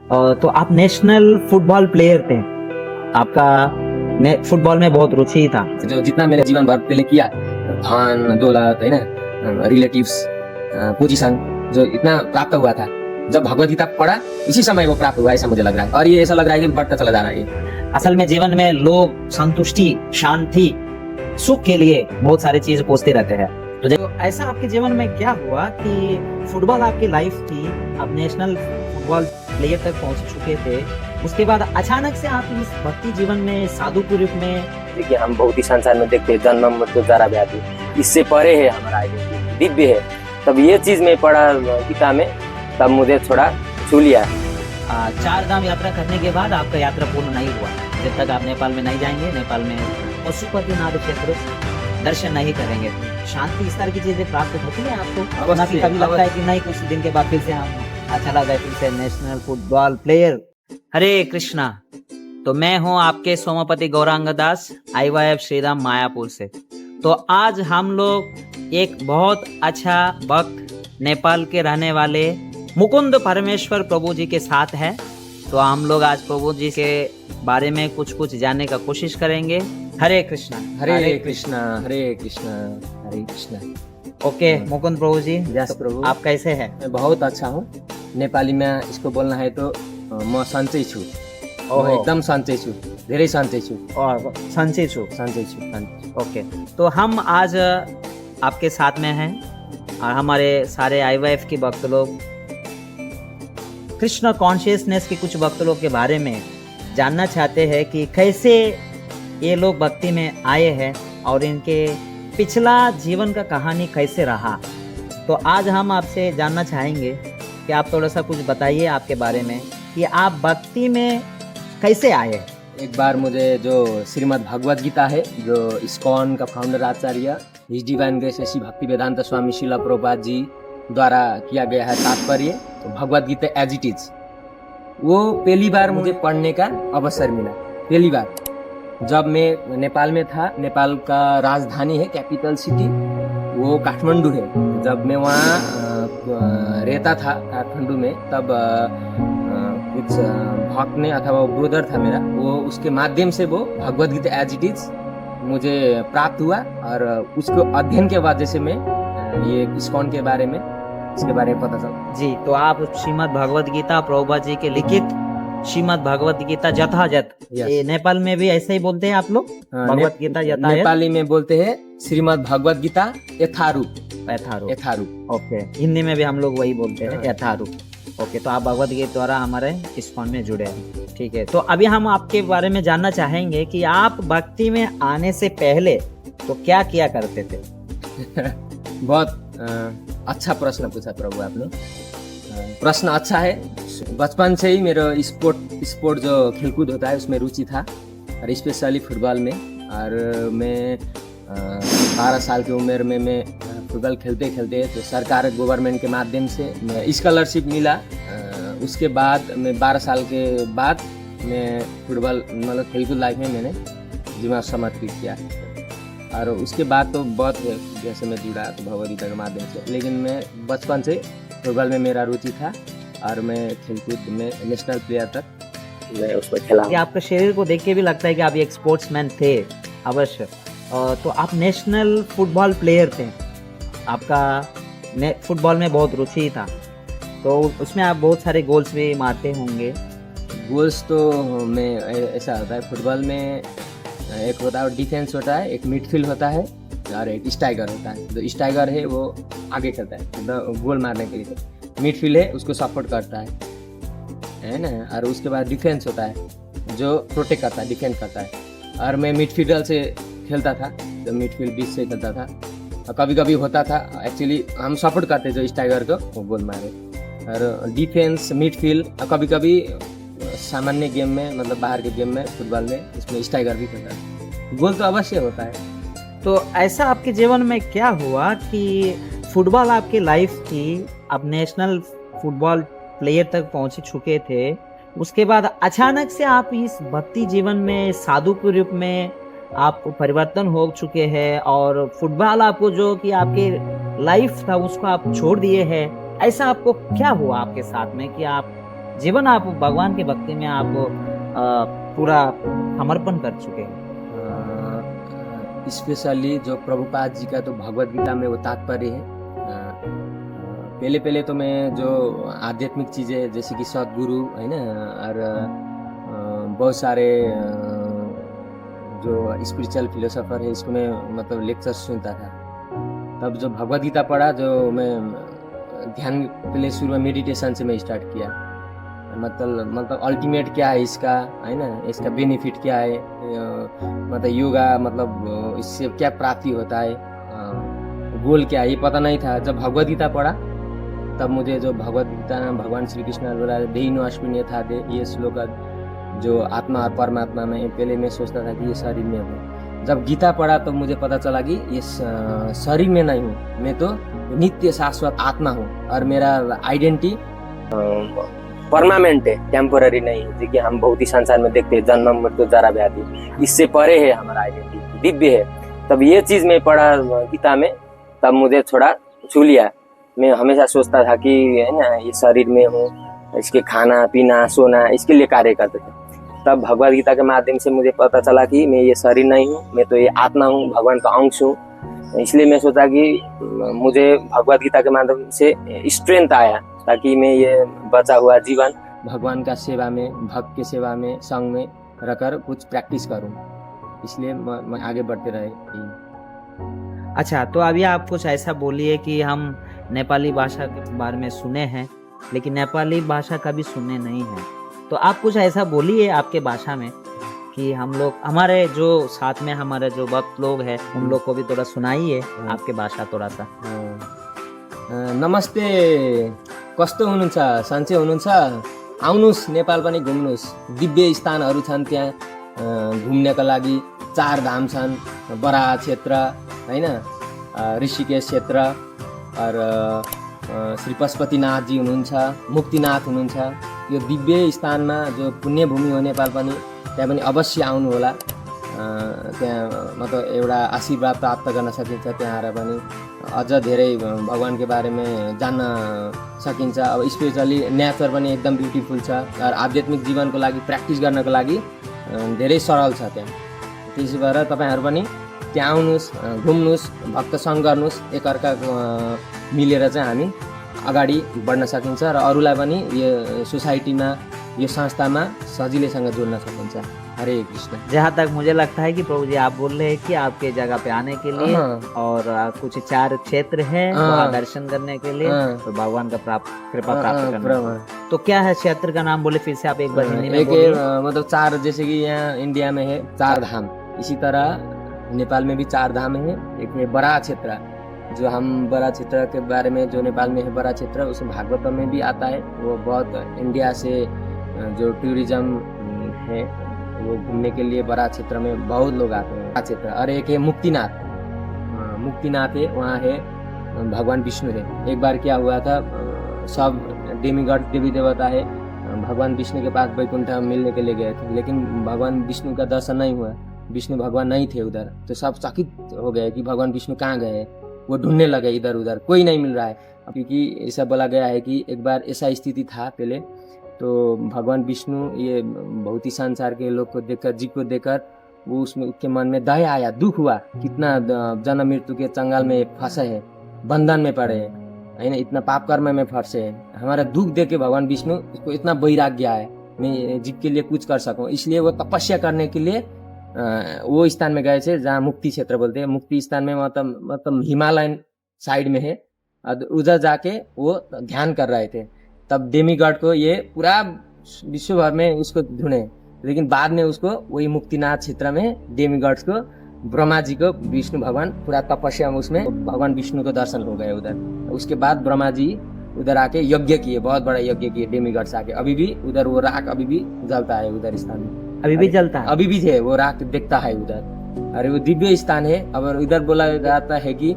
तो आप national football player थे, आपका फुटबॉल में बहुत रुचि था। जो जितना मेरे जीवन भर पहले किया, धन दौलत है ना, रिलेटिव्स, पोजीशन जो इतना प्राप्त हुआ था, जब भगवत गीता पढ़ा इसी समय वो प्राप्त हुआ, ऐसा मुझे लग रहा है। और ये ऐसा लग रहा है कि बढ़ता चला जा रहा है। असल में जीवन में लोग संतुष्टि, शांति, सुख के लिए बहुत सारी चीज पूछते रहते हैं। तो ऐसा आपके जीवन में क्या हुआ कि फुटबॉल आपकी लाइफ थी, आप नेशनल फुटबॉल प्लेयर तक पहुंच चुके थे, उसके बाद अचानक से आप इस भक्ति जीवन में, साधु के रूप में। देखिए, हम बहुत ही संसार में देखते हैं जन्म मृत्यु जरा व्याधि, इससे परे है हमारा आइडेंटिटी, दिव्य है। तब ये चीज में पढ़ा गीता में, तब मुझे थोड़ा छू लिया। 4 धाम यात्रा करने के बाद आपका यात्रा पूर्ण नहीं हुआ, जब तक आप नेपाल में नहीं जाएंगे, नेपाल में पशुपतिनाथ क्षेत्र दर्शन नहीं करेंगे। शांति, इस तरह की चीजें प्राप्त होती है आपको? ना कि कभी लगता है कि नहीं, कुछ दिन के बाद फिर से हम चला गए फिर से नेशनल फुटबॉल प्लेयर। हरे कृष्णा। तो मैं हूं आपके सोमापति गौरांग दास, IYF श्रीराम मायापुर से। तो आज हम लोग एक बहुत अच्छा वक्त नेपाल के रहने वाले मुकुंद परमेश्वर प्रभु जी के साथ है। तो हम लोग आज प्रभु जी के बारे में कुछ जानने का कोशिश करेंगे। हरे कृष्णा। हरे कृष्णा, हरे कृष्णा, हरे कृष्णा। ओके मुकुंद प्रभु जी, यस प्रभु। आप कैसे हैं? मैं बहुत अच्छा हूँ। नेपाली में इसको बोलना है तो म सन्चै छु, म एकदम सन्चै छु, धेरै सन्चै छु। और सन्चै छु। ओके, तो हम आज आपके साथ में हैं और हमारे सारे IYF के भक्त लोग कृष्ण कॉन्शियसनेस के कुछ भक्त लोग के बारे में जानना चाहते हैं कि कैसे ये लोग भक्ति में आए हैं और इनके पिछला जीवन का कहानी कैसे रहा। तो आज हम आपसे जानना चाहेंगे कि आप थोड़ा सा कुछ बताइए आपके बारे में कि आप भक्ति में कैसे आए। एक बार मुझे जो श्रीमद् भगवत गीता है, जो इस्कॉन का फाउंडर आचार्य हिज डिवाइन ग्रेस श्री भक्ति वेदांत स्वामी श्रील प्रभुपाद जी द्वारा किया गया है तात्पर्य, तो Bhagavad Gita as it is, वो पहली बार मुझे पढ़ने का अवसर मिला। पहली बार जब मैं नेपाल में था, नेपाल का राजधानी है, कैपिटल सिटी वो काठमांडू है। जब मैं वहाँ रहता था काठमांडू में, तब कुछ भक्त ने, अथवा वो ब्रदर था मेरा, वो उसके माध्यम से वो Bhagavad Gita as it is मुझे प्राप्त हुआ। और उसको अध्ययन के वजह से मैं ये इस्कॉन के बारे में, इसके बारे में पता चला। जी, तो आप श्रीमद् भगवत गीता प्रभुपाद जी के लिखित श्रीमद् भगवत गीता यथाजथ, ये नेपाल में भी ऐसे ही बोलते हैं आप लोग? भगवत गीता यथाजथ नेपाली में बोलते हैं श्रीमद् भगवत गीता यथारूप। यथारूप। ओके, हिंदी में भी हम लोग वही बोलते हैं, यथारूप। ओके, तो आप भगवत गीता द्वारा हमारे इस्कॉन में जुड़े हैं। ठीक है, तो अभी हम आपके बारे में जानना चाहेंगे कि आप भक्ति में आने से पहले तो क्या किया करते थे? बहुत अच्छा प्रश्न पूछा प्रभु आपने। प्रश्न अच्छा है। बचपन से ही मेरा स्पोर्ट जो खेलकूद होता है उसमें रुचि था, और स्पेशली फुटबॉल में। और मैं 12 साल की उम्र में मैं फुटबॉल खेलते खेलते तो सरकार गवर्नमेंट के माध्यम से स्कॉलरशिप मिला। उसके बाद मैं 12 साल के बाद मैं फुटबॉल मतलब खेलकूद लाइफ में मैंने जीवन समर्पित किया। और उसके बाद तो बहुत जैसे मैं जुड़ा तो भगवत गीता के माध्यम से, लेकिन मैं बचपन से फुटबॉल में मेरा रुचि था और मैं खेलकूद में नेशनल प्लेयर तक मैं उसमें खेला। आपका शरीर को देख के भी लगता है कि आप एक स्पोर्ट्समैन थे अवश्य। तो आप नेशनल फुटबॉल प्लेयर थे, आपका फुटबॉल में बहुत रुचि था, तो उसमें आप बहुत सारे गोल्स भी मारते होंगे। गोल्स तो मैं ऐसा होता है फुटबॉल में, एक होता है डिफेंस होता है, एक मिडफील्ड होता है और एक स्ट्राइकर होता है। जो स्ट्राइकर है वो आगे खेलता है, मतलब गोल मारने के लिए। मिडफील्ड है उसको सपोर्ट करता है ना। और उसके बाद डिफेंस होता है जो प्रोटेक्ट करता है, डिफेंड करता है। और मैं मिडफील्डर से खेलता था, तो मिडफील्ड बीच से खेलता था। और कभी कभी होता था एक्चुअली हम सपोर्ट करते जो स्ट्राइकर को वो गोल मारे। और डिफेंस, मिडफील्ड, कभी कभी सामान्य गेम में, मतलब बाहर के गेम में, फुटबॉल में, इसमें स्ट्राइकर भी खेलता है। गोल तो अवश्य होता है। तो ऐसा आपके जीवन में क्या हुआ कि फुटबॉल आपकी लाइफ थी, आप नेशनल फुटबॉल प्लेयर तक पहुंच चुके थे, उसके बाद अचानक से आप इस भक्ति जीवन में, साधु के रूप में आप परिवर्तन हो चुके हैं और फुटबॉल आपको जो कि आपके लाइफ था उसको आप छोड़ दिए हैं। ऐसा आपको क्या हुआ आपके साथ में कि आप जीवन आप भगवान के भक्ति में आप पूरा समर्पण कर चुके हैं। स्पेशली जो प्रभुपाद जी का तो भगवत गीता में वो तात्पर्य है। पहले पहले तो मैं जो आध्यात्मिक चीज़ें जैसे कि सदगुरु है ना, और बहुत सारे जो स्पिरिचुअल फिलोसोफर है इसको मैं मतलब लेक्चर सुनता था। तब जो भगवत गीता पढ़ा, जो मैं ध्यान पहले शुरू में मेडिटेशन से मैं स्टार्ट किया। मतलब अल्टीमेट क्या है इसका, है ना, इसका बेनिफिट क्या है, मतलब योगा मतलब इससे क्या प्राप्ति होता है, गोल क्या है, ये पता नहीं था। जब भगवत गीता पढ़ा तब मुझे जो भगवत गीता भगवान श्री कृष्ण बोला देहिनो अस्मिन् यथा दे, ये श्लोक जो आत्मा और परमात्मा में, पहले मैं सोचता था कि ये शरीर में है। जब गीता पढ़ा तो मुझे पता चला कि ये शरीर में नहीं हूँ, मैं तो नित्य शाश्वत आत्मा हूँ और मेरा आइडेंटिटी परमानेंट है, टेम्पोररी नहीं है, जो कि हम भौतिक संसार में देखते हैं, जन्म मृत्यु जरा व्याधि, इससे परे है हमारा आइडेंटिटी, दिव्य है। तब ये चीज मैं पढ़ा गीता में, तब मुझे थोड़ा छू लिया। मैं हमेशा सोचता था कि है ना ये शरीर में हूँ, इसके खाना पीना सोना इसके लिए कार्य करते थे। तब भगवत गीता के माध्यम से मुझे पता चला कि मैं ये शरीर नहीं हूँ, मैं तो ये आत्मा हूँ, भगवान का अंश हूँ। इसलिए मैं सोचा कि मुझे भगवत गीता के माध्यम से स्ट्रेंथ आया, ताकि मैं ये बचा हुआ जीवन भगवान का सेवा में, भक्त के सेवा में, संग में रहकर कुछ प्रैक्टिस करूं। इसलिए मैं आगे बढ़ते रहे। अच्छा, तो अभी आप कुछ ऐसा बोलिए कि हम नेपाली भाषा के बारे में सुने हैं लेकिन नेपाली भाषा कभी सुने नहीं हैं, तो आप कुछ ऐसा बोलिए आपके भाषा में कि हम लोग, हमारे जो साथ में हमारे जो भक्त लोग हैं उन लोग को भी थोड़ा सुनाइए आपके भाषा थोड़ा सा। नमस्ते, कस्तो हुनुहुन्छ, सन्चै हुनुहुन्छ? आउनुहोस् नेपाल पनि घुम्नुहोस्। दिव्य स्थानहरू छन् त्यहाँ घुम्नका लागि। 4 धाम छन्, बराह क्षेत्र हैन, ऋषिकेश क्षेत्र, और श्री पशुपतिनाथजी हुनुहुन्छ, मुक्तिनाथ हुनुहुन्छ। यो दिव्य स्थानमा जो पुण्यभूमि हो नेपाल पनि, त्यहाँ पनि अवश्य आउनु होला। त्यहाँ मतलब एउटा आशीर्वाद प्राप्त गर्न सकिन्छ त्यहाँ आएर पनि। अझ धेरै भगवान के बारे में जान्न सकिन्छ। अब स्पिरिचुअली नेचर पनि एकदम ब्युटिफुल छ, और आध्यात्मिक जीवनको लागि प्र्याक्टिस गर्नको लागि धेरै सरल छ त्यहाँ। त्यसै भएर तपाईँहरू पनि त्यहाँ आउनुहोस्, घुम्नुहोस्, भक्तसँग गर्नुहोस्, एकअर्का मिलेर चाहिँ हामी अगाडि बढ्न सकिन्छ र अरूलाई पनि यो सोसाइटीमा, यो संस्थामा सजिलैसँग जोड्न सकिन्छ। हरे कृष्ण। जहाँ तक मुझे लगता है कि प्रभु जी आप बोल रहे हैं कि आपके जगह पे आने के लिए और कुछ 4 क्षेत्र हैं वहाँ दर्शन करने के लिए, तो भगवान का कृपा प्राप्त करना। तो क्या है क्षेत्र का नाम बोले फिर से आप एक बार हिंदी में बोलिए। मतलब 4, जैसे कि यहाँ इंडिया में है 4 धाम, इसी तरह नेपाल में भी 4 धाम है। एक है बराह क्षेत्र, जो हम बराह क्षेत्र के बारे में, जो नेपाल में है बराह क्षेत्र, उसमें भागवत में भी आता है। वो बहुत इंडिया से जो टूरिज्म है वो घूमने के लिए बराह क्षेत्र में बहुत लोग आते हैं क्षेत्र। और एक है मुक्तिनाथ, मुक्तिनाथ है, वहाँ है भगवान विष्णु है। एक बार क्या हुआ था, सब डेमीगॉड देवी देवता है भगवान विष्णु के पास वैकुंठ मिलने के लिए गए थे, लेकिन भगवान विष्णु का दर्शन नहीं हुआ, विष्णु भगवान नहीं थे उधर। तो सब चकित हो गए कि भगवान विष्णु कहाँ गए। वो ढूंढने लगे इधर उधर, कोई नहीं मिल रहा है, क्योंकि ऐसा बोला गया है कि एक बार ऐसा स्थिति था पहले, तो भगवान विष्णु ये भौतिक संसार के लोग को देखकर, जीव को देखकर, वो उसमें उसके मन में दया आया, दुख हुआ, कितना जन्म मृत्यु के चंगाल में फंसे हैं, बंधन में पड़े हैं, है ना, इतना पाप कर्म में फंसे हैं। हमारा दुख देख के भगवान विष्णु को इतना वैराग्य आया, मैं जीव के लिए कुछ कर सकूं, इसलिए वो तपस्या करने के लिए वो स्थान में गए थे जहाँ मुक्ति क्षेत्र बोलते हैं। मुक्ति स्थान में मतलब हिमालयन साइड में है, उधर जाके वो ध्यान कर रहे थे। तब डेमीगॉड को ये पूरा विश्व भर में उसको ढूंढे, लेकिन बाद में उसको वही मुक्तिनाथ क्षेत्र में डेमीगॉड्स को, ब्रह्मा जी को, विष्णु भगवान पूरा तपस्या में, उसमें भगवान विष्णु को दर्शन हो गए उधर। उसके बाद ब्रह्मा जी उधर आके यज्ञ किए, बहुत बड़ा यज्ञ किए डेमीगॉड्स आके। अभी भी उधर वो राख अभी भी जलता है उधर स्थान में, अभी भी जलता है, अभी भी है वो राख दिखता है उधर। अरे वो दिव्य स्थान है। अब उधर बोला जाता है कि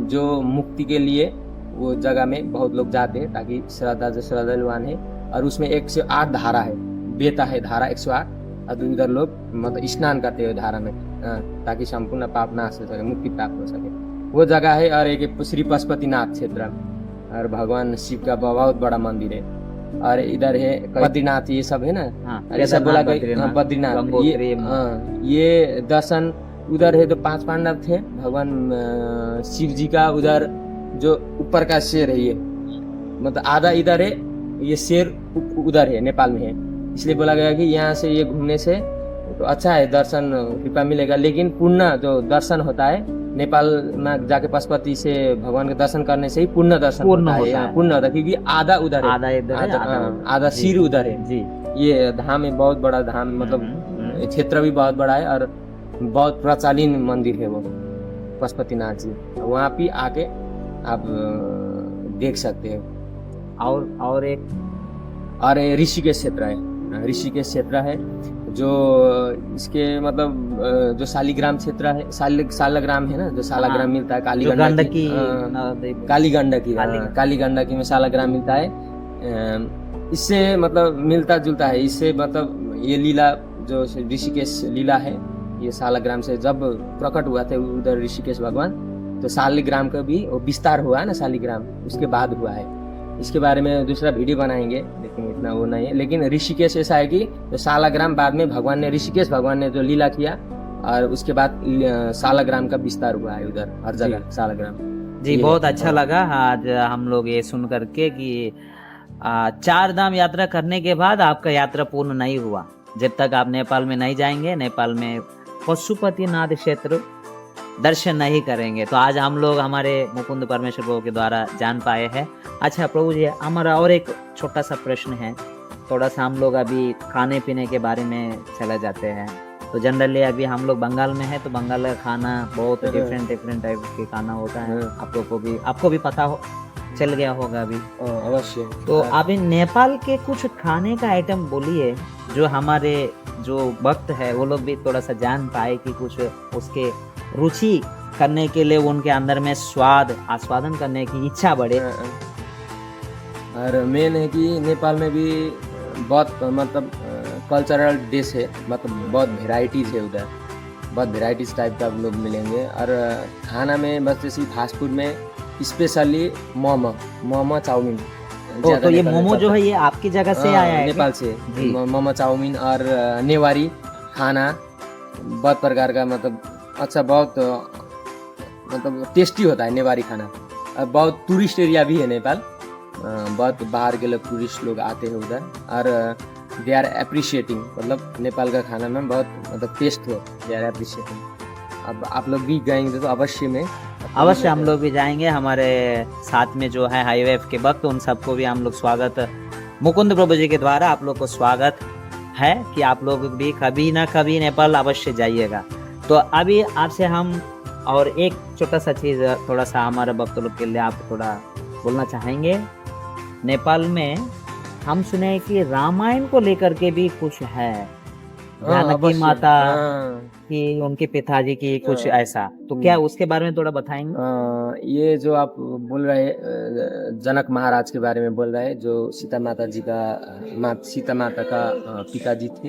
जो मुक्ति के लिए वो जगह में बहुत लोग जाते हैं, ताकि श्रद्धा जो श्रद्धालुवान है, और उसमें 108 धारा है, बेता है धारा 108, और उधर लोग मतलब स्नान करते हैं धारा में, ताकि संपूर्ण पाप नाश हो सके, मुक्ति प्राप्त हो सके, वो जगह है। और एक श्री पशुपतिनाथ क्षेत्र, और भगवान शिव का बहुत बड़ा मंदिर है। और इधर है बद्रीनाथ, ये सब है ना। हाँ, अरे सब बोला केदारनाथ, कि हाँ, बद्रीनाथ गंगोत्री, ये दर्शन उधर है। तो 5 पांडव थे, भगवान शिव जी का उधर जो ऊपर का शेर है, ये मतलब आधा इधर है, ये शेर उधर है, नेपाल में है। इसलिए बोला गया कि यहाँ से ये घूमने से तो अच्छा है, दर्शन कृपा मिलेगा। लेकिन पुण्य जो दर्शन होता है नेपाल में जाके पशुपति से भगवान के दर्शन करने से ही पुण्य दर्शन पूर्ण होता है, होता यहाँ है। पुण्य होता है, क्योंकि आधा उधर है, आधा इधर है, आधा हाँ, उधर। आधा जी, सिर उधर है। जी। ये धाम है, बहुत बड़ा धाम, मतलब क्षेत्र भी बहुत बड़ा है और बहुत प्राचीन मंदिर है वो पशुपतिनाथ जी। वहाँ पे आके आप देख सकते हैं। और एक और ये ऋषिकेश क्षेत्र है, ऋषिकेश क्षेत्र है जो इसके मतलब जो शालिग्राम क्षेत्र है, सालग्राम है ना, जो सालग्राम हाँ, मिलता है काली जो गंडकी, गंडकी काली गंडकी, काली- काली गंडकी में सालग्राम मिलता है। इससे मतलब मिलता जुलता है, इससे मतलब ये लीला जो ऋषिकेश लीला है, ये सालग्राम से जब प्रकट हुआ थे उधर ऋषिकेश भगवान, तो शालिग्राम का भी वो विस्तार हुआ है ना, शालिग्राम उसके बाद हुआ है। इसके बारे में दूसरा वीडियो बनाएंगे, लेकिन इतना वो नहीं है। लेकिन ऋषिकेश ऐसा है कि तो सालग्राम बाद में भगवान ने, ऋषिकेश भगवान ने जो लीला किया, और उसके बाद सालग्राम का विस्तार हुआ है उधर हर जगह सालग्राम। जी, बहुत अच्छा लगा आज हम लोग ये सुन करके कि 4 धाम यात्रा करने के बाद आपका यात्रा पूर्ण नहीं हुआ जब तक आप नेपाल में नहीं जाएंगे, नेपाल में पशुपतिनाथ क्षेत्र दर्शन नहीं करेंगे। तो आज हम लोग हमारे मुकुंद परमेश्वर प्रभु के द्वारा जान पाए हैं। अच्छा प्रभु जी, हमारा और एक छोटा सा प्रश्न है, थोड़ा सा हम लोग अभी खाने पीने के बारे में चले जाते हैं। तो जनरली अभी हम लोग बंगाल में है, तो बंगाल का खाना बहुत डिफरेंट टाइप के खाना होता है। आप लोग को भी, आपको भी पता हो, चल गया होगा अभी अवश्य। तो अभी नेपाल के कुछ खाने का आइटम बोलिए जो हमारे जो भक्त है वो लोग भी थोड़ा सा जान पाए कि कुछ उसके रुचि करने के लिए उनके अंदर में स्वाद आस्वादन करने की इच्छा बढ़े। और मेन है कि नेपाल में भी बहुत मतलब कल्चरल डिश है, मतलब बहुत वेराइटीज है उधर, बहुत वेराइटीज टाइप का लोग मिलेंगे। और खाना में बस जैसे फास्ट फूड में स्पेशली मोमो चाउमीन। तो ये मोमो जो है ये आपकी जगह से आया है? नेपाल से मोमो चाउमीन और नेवारी खाना बहुत प्रकार का, मतलब अच्छा, बहुत मतलब टेस्टी होता है नेवारी खाना। और बहुत टूरिस्ट एरिया भी है नेपाल, बहुत बाहर के लोग टूरिस्ट लोग आते हैं उधर, और दे आर अप्रिशिएटिंग, मतलब नेपाल का खाना में बहुत मतलब टेस्ट है, दे आर अप्रिशिएटिंग। अब आप लोग भी गएंगे तो अवश्य हम लोग भी जाएंगे। हमारे साथ में जो है हाईवे के वक्त, उन सबको भी हम लोग स्वागत, मुकुंद प्रभु जी के द्वारा आप लोग को स्वागत है कि आप लोग भी कभी ना कभी नेपाल अवश्य जाइएगा। तो अभी आपसे हम और एक छोटा सा चीज़, थोड़ा सा हमारे भक्त लोग के लिए आप थोड़ा बोलना चाहेंगे। नेपाल में हम सुने कि रामायण को लेकर के भी कुछ है, जानकी माता कि उनके पिताजी की कुछ ऐसा, तो क्या उसके बारे में थोड़ा बताएंगे? ये जो आप बोल रहे हैं जनक महाराज के बारे में बोल रहे हैं, जो सीता माता जी का सीता माता का पिताजी थे,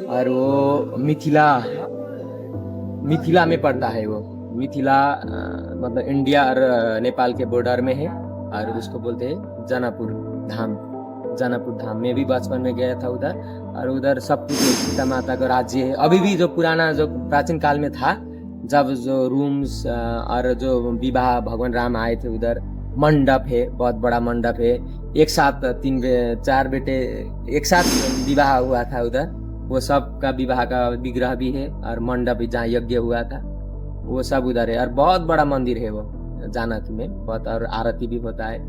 और वो मिथिला में पड़ता है। वो मिथिला मतलब इंडिया और नेपाल के बॉर्डर में है, और उसको बोलते हैं जनकपुर धाम में भी बचपन में गया था उधर। और उधर सब कुछ सीता माता का राज्य है अभी भी, जो पुराना जो प्राचीन काल में था, जब जो रूम्स और जो विवाह भगवान राम आए थे उधर, मंडप है, बहुत बड़ा मंडप है, एक साथ 4 बेटे एक साथ विवाह हुआ था उधर, वो सब का विवाह का विग्रह भी है, और मंडप भी जहाँ यज्ञ हुआ था वो सब उधर है। और बहुत बड़ा मंदिर है वो जानकी में, बहुत, और आरती भी होता है।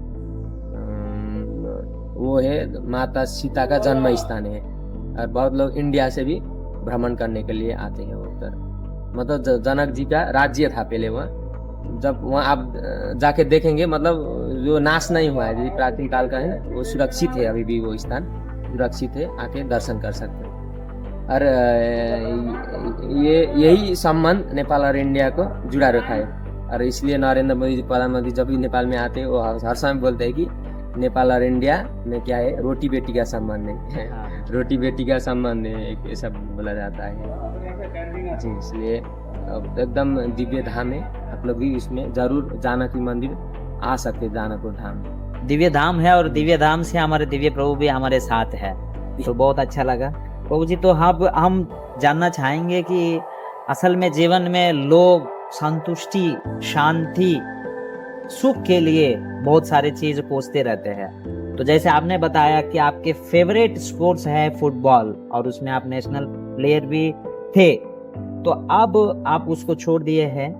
वो है माता सीता का जन्म स्थान है, और बहुत लोग इंडिया से भी भ्रमण करने के लिए आते हैं उधर। मतलब जनक जी का राज्य था पहले वहाँ, जब वहाँ आप जाके देखेंगे, मतलब जो नाश नहीं हुआ है, जो प्राचीन काल का है, वो सुरक्षित है अभी भी, वो स्थान सुरक्षित है, आके दर्शन कर सकते हैं। और यही संबंध नेपाल और इंडिया को जुड़ा रखा है। और इसलिए नरेंद्र मोदी जी, प्रधानमंत्री जब भी नेपाल में आते हैं, वो हर समय बोलते हैं कि नेपाल और इंडिया में क्या है, रोटी बेटी का संबंध है, रोटी बेटी का संबंध है, एक ऐसा बोला जाता है जी। इसलिए एकदम दिव्य धाम है, आप लोग भी इसमें जरूर जानकी मंदिर आ सकते, जानकपुर धाम। दिव्य धाम है और दिव्य धाम से हमारे दिव्य प्रभु भी हमारे साथ है, तो बहुत अच्छा लगा प्रभु जी। तो हम जानना चाहेंगे कि असल में जीवन में लोग संतुष्टि, शांति, सुख के लिए बहुत सारे चीज खोजते रहते हैं। तो जैसे आपने बताया कि आपके फेवरेट स्पोर्ट्स है फुटबॉल और उसमें आप नेशनल प्लेयर भी थे, तो अब आप उसको छोड़ दिए हैं,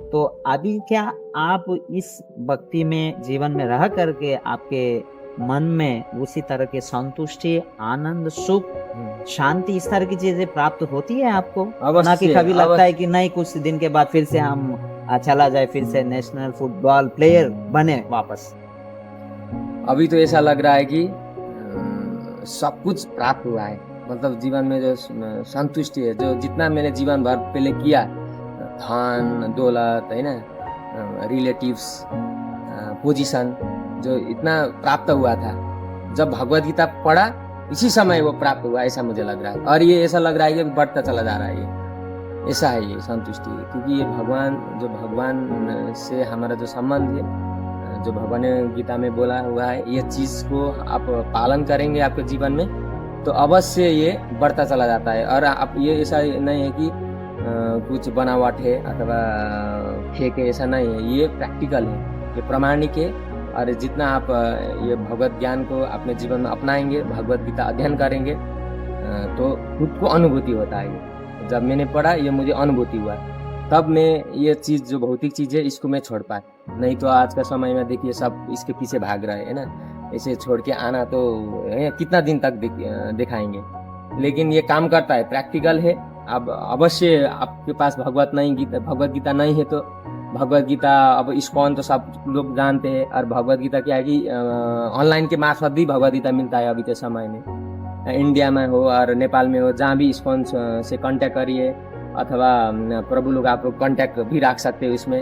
तो अभी क्या आप इस भक्ति में जीवन में रह करके आपके मन में उसी तरह के संतुष्टि, आनंद, सुख, शांति, इस तरह की चीजें प्राप्त होती है आपको? ना कि कभी लगता है कि नहीं कुछ दिन के बाद फिर से हम चला जाए, फिर से नेशनल फुटबॉल प्लेयर बने वापस? अभी तो ऐसा लग रहा है कि सब कुछ प्राप्त हुआ है, मतलब जीवन में जो संतुष्टि है, जो जितना मैंने जीवन भर पहले किया, धन दौलत है ना, रिलेटिव्स, पोजीशन, जो इतना प्राप्त हुआ था, जब भगवत गीता पढ़ा इसी समय वो प्राप्त हुआ, ऐसा मुझे लग रहा है। और ये ऐसा लग रहा है कि बढ़ता चला जा रहा है, ये ऐसा है ये संतुष्टि, क्योंकि ये भगवान से हमारा जो संबंध है, जो भगवान ने गीता में बोला हुआ है, ये चीज़ को आप पालन करेंगे आपके जीवन में तो अवश्य ये बढ़ता चला जाता है। और आप ये ऐसा नहीं है कि कुछ बनावट है अथवा फेक है, ऐसा नहीं है, ये प्रैक्टिकल है, ये प्रामाणिक है। और जितना आप ये भगवत ज्ञान को अपने जीवन में अपनाएंगे, भगवत गीता अध्ययन करेंगे, तो खुद को अनुभूति होता है। जब मैंने पढ़ा ये मुझे अनुभूति हुआ, तब मैं ये चीज़ जो भौतिक चीज़ है इसको मैं छोड़ पाया। नहीं तो आज का समय में देखिए सब इसके पीछे भाग रहे हैं ना, ऐसे छोड़ के आना तो कितना दिन तक दिखाएंगे। लेकिन ये काम करता है, प्रैक्टिकल है। अब अवश्य आपके पास भगवत गीता नहीं है तो भगवत गीता, अब इस्कॉन तो सब लोग जानते हैं, और भगवत गीता क्या है कि ऑनलाइन के मार्फत भी भगवत गीता मिलता है अभी के समय में। इंडिया में हो और नेपाल में हो, जहाँ भी इस्कॉन से कांटेक्ट करिए, अथवा प्रभु लोग आप लोग कांटेक्ट भी रख सकते हो इसमें।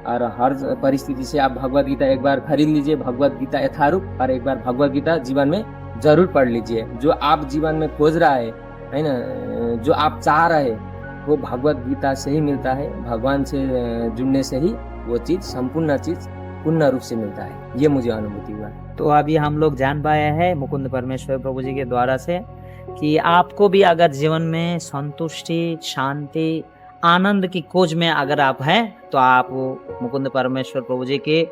और हर परिस्थिति से आप भगवत गीता एक बार खरीद लीजिए, भगवत गीता यथारूप, और एक बार भगवत गीता जीवन में जरूर पढ़ लीजिए। जो आप जीवन में खोज रहा है ना, जो आप चाह रहे वो भगवत गीता से ही मिलता है। भगवान से जुड़ने से ही वो चीज़, संपूर्ण चीज़ पूर्ण रूप से मिलता है, ये मुझे अनुभूति हुआ। तो अभी हम लोग जान पाए हैं मुकुंद परमेश्वर प्रभु जी के द्वारा से कि आपको भी अगर जीवन में संतुष्टि, शांति, आनंद की खोज में अगर आप हैं, तो आप मुकुंद परमेश्वर प्रभु जी के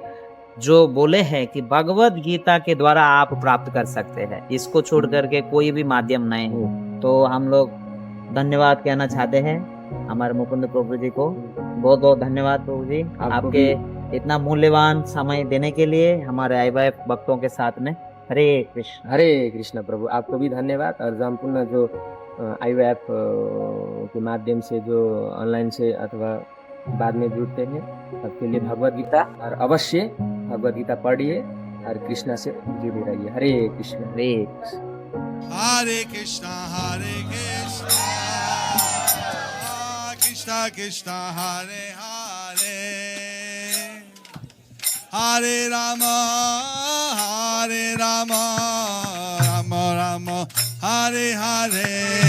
जो बोले हैं कि भगवत गीता के द्वारा आप प्राप्त कर सकते हैं, इसको छोड़ करके कोई भी माध्यम नहीं है। तो हम लोग धन्यवाद कहना चाहते हैं हमारे मुकुंद प्रभु जी को। बहुत बहुत धन्यवाद प्रभु जी, आपके इतना मूल्यवान समय देने के लिए हमारे IYF भक्तों के साथ में। हरे कृष्ण प्रभु, आपको भी धन्यवाद। और संपूर्ण जो IYF के माध्यम से जो ऑनलाइन से अथवा बाद में जुड़ते हैं, सबके लिए भगवत गीता, और अवश्य भगवत गीता पढ़िए और कृष्णा से जुड़े रहिए। हरे कृष्ण हरे कृष्णा कृष्णा कृष्णा हरे हरे, हरे राम राम राम हरे हरे।